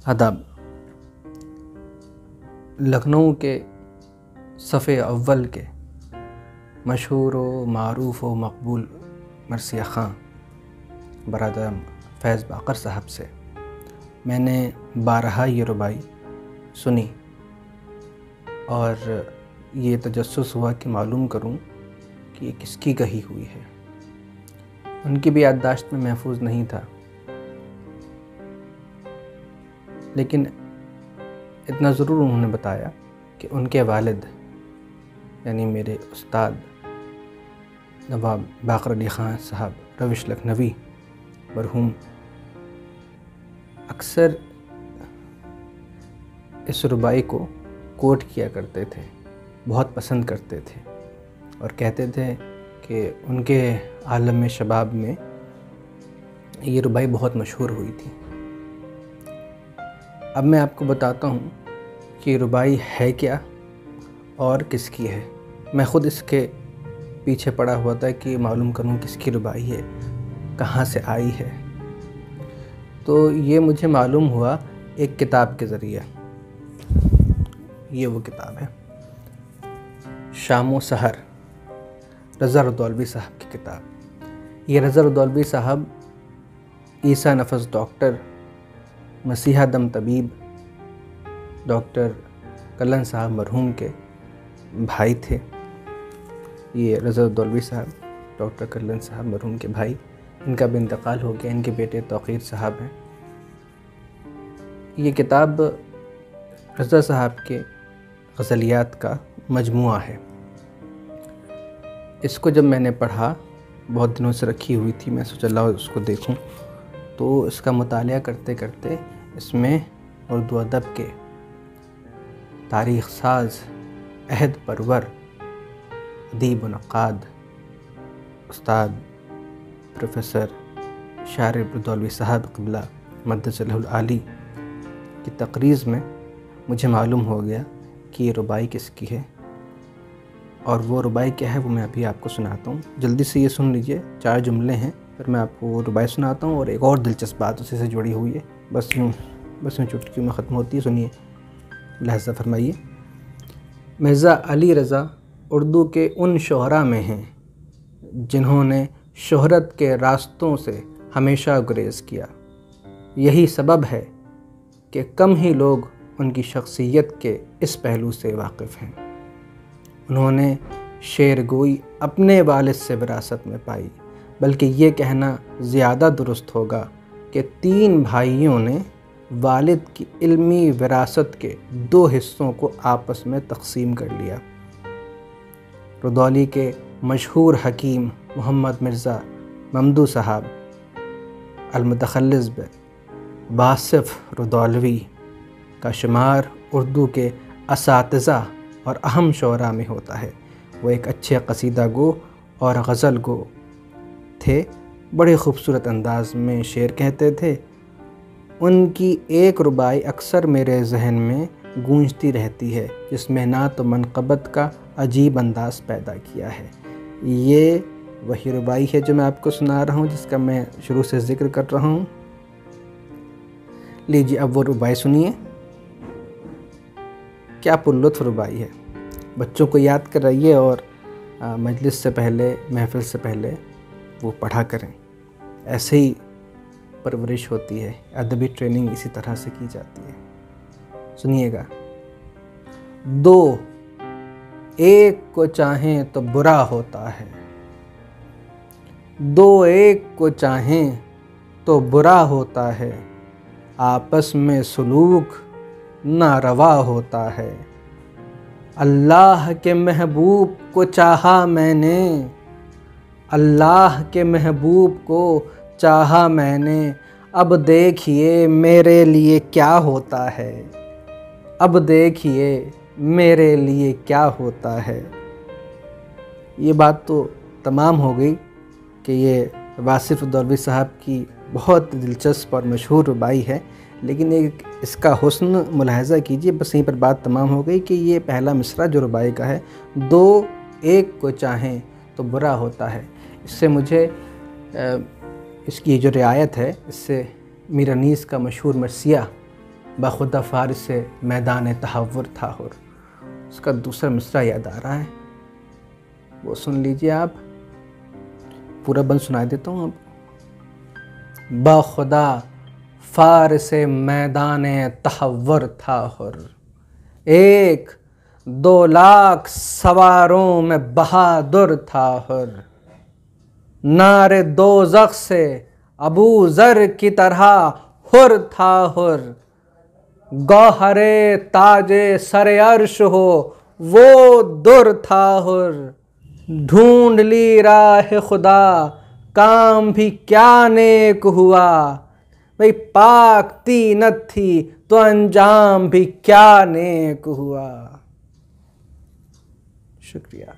आदाब। लखनऊ के सफ़े अव्वल के मशहूर व मारूफ़ व मकबूल मरसिया ख़ां बरादर फैज़ बाकर साहब से मैंने बारहा ये रुबाई सुनी और ये तजस्सुस हुआ कि मालूम करूं कि ये किसकी कही हुई है। उनकी भी याददाश्त में महफूज नहीं था, लेकिन इतना ज़रूर उन्होंने बताया कि उनके वालिद यानी मेरे उस्ताद नवाब बाकर अली ख़ां साहब रविश लखनवी मरहूम अक्सर इस रुबाई को कोट किया करते थे, बहुत पसंद करते थे और कहते थे कि उनके आलम में शबाब में ये रुबाई बहुत मशहूर हुई थी। अब मैं आपको बताता हूँ कि रुबाई है क्या और किसकी है। मैं ख़ुद इसके पीछे पड़ा हुआ था कि मालूम करूँ किसकी रुबाई है, कहाँ से आई है। तो ये मुझे मालूम हुआ एक किताब के ज़रिए। ये वो किताब है, शाम व सहर, रज़ा रदौलवी साहब की किताब। ये रज़ा रदौलवी साहब ईसा नफ़स डॉक्टर, मसीहा दम तबीब डॉक्टर कल्लन साहब मरहूम के भाई थे। ये रज़ा रदौलवी साहब डॉक्टर कल्लन साहब मरहूम के भाई, इनका भी इंतकाल हो गया। इनके बेटे तौक़ीर साहब हैं। ये किताब रज़ा साहब के ग़ज़लियात का मजमुआ है। इसको जब मैंने पढ़ा, बहुत दिनों से रखी हुई थी, मैं सोचा लाओ उसको देखूं। तो इसका मुतालिया करते करते इसमें उर्दू अदब के तारीख़ साज, अहद परवर, अदीब व नक़ाद उस्ताद प्रोफेसर शारिब रदौलवी साहब क़िबला मद्दसलहुल आली की तक़रीज़ में मुझे मालूम हो गया कि ये रुबाई किसकी है और वो रुबाई क्या है, वो मैं अभी आपको सुनाता हूँ। जल्दी से ये सुन लीजिए, 4 जुमले हैं, फिर मैं आपको वो रुबाई सुनाता हूँ और एक और दिलचस्प बात उसी से जुड़ी हुई है। बस यूँ चुटकियों में ख़त्म होती है। सुनिए, लहज़ा फरमाइए। मिर्ज़ा अली रज़ा उर्दू के उन शोहरा में हैं जिन्होंने शोहरत के रास्तों से हमेशा गुरेज़ किया। यही सबब है कि कम ही लोग उनकी शख्सियत के इस पहलू से वाकिफ़ हैं। उन्होंने शेर गोई अपने वालिद से विरासत में पाई, बल्कि ये कहना ज़्यादा दुरुस्त होगा कि 3 भाइयों ने वालिद की इल्मी विरासत के 2 हिस्सों को आपस में तक़सीम कर लिया। रुदौली के मशहूर हकीम मोहम्मद मिर्ज़ा ममदू साहब अल-मुतख़ल्लिस वासिफ़ रुदौलवी का शुमार उर्दू के असातिज़ा और अहम शोरा में होता है। वो एक अच्छे क़सीदा गो और गज़ल गो थे। बड़े ख़ूबसूरत अंदाज़ में शेर कहते थे। उनकी एक रुबाई अक्सर मेरे जहन में गूंजती रहती है, जिसमें ना तो मनक़बत का अजीब अंदाज़ पैदा किया है। ये वही रुबाई है जो मैं आपको सुना रहा हूँ, जिसका मैं शुरू से ज़िक्र कर रहा हूँ। लीजिए, अब वो रुबाई सुनिए। क्या पुरलुत्फ़ रुबाई है। बच्चों को याद कराइए और मजलिस से पहले, महफ़िल से पहले वो पढ़ा करें। ऐसे ही परवरिश होती है, अदबी ट्रेनिंग इसी तरह से की जाती है। सुनिएगा। 2 एक को चाहें तो बुरा होता है, 2 एक को चाहें तो बुरा होता है, आपस में सुलूक नारवा होता है। अल्लाह के महबूब को चाहा मैंने, अल्लाह के महबूब को चाहा मैंने, अब देखिए मेरे लिए क्या होता है, अब देखिए मेरे लिए क्या होता है। ये बात तो तमाम हो गई कि ये वासिफ़ रदौलवी साहब की बहुत दिलचस्प और मशहूर रुबाई है, लेकिन एक इसका हुस्न मुलाहज़ा कीजिए। बस यहीं पर बात तमाम हो गई कि ये पहला मिसरा जो रुबाई का है, 2 एक को चाहें तो बुरा होता है, इससे मुझे इसकी जो रियायत है, इससे मीर अनीस का मशहूर मरसिया बखुदा फारिस मैदान तहव्वुर था हुर। उसका दूसरा मिसरा याद आ रहा है, वो सुन लीजिए आप। पूरा बंद सुनाई देता हूँ अब। बखुदा फारिस मैदान तहव्वुर था हुर, 1-2 लाख सवारों में बहादुर था हुर। नारे दोज़ख से अबू ज़र की तरह हुर था हुर। गौहरे ताजे सरे अर्श हो वो दुर था हुर। ढूंढ ली राह खुदा काम भी क्या नेक हुआ, भाई पाक तीनत थी तो अंजाम भी क्या नेक हुआ। शुक्रिया।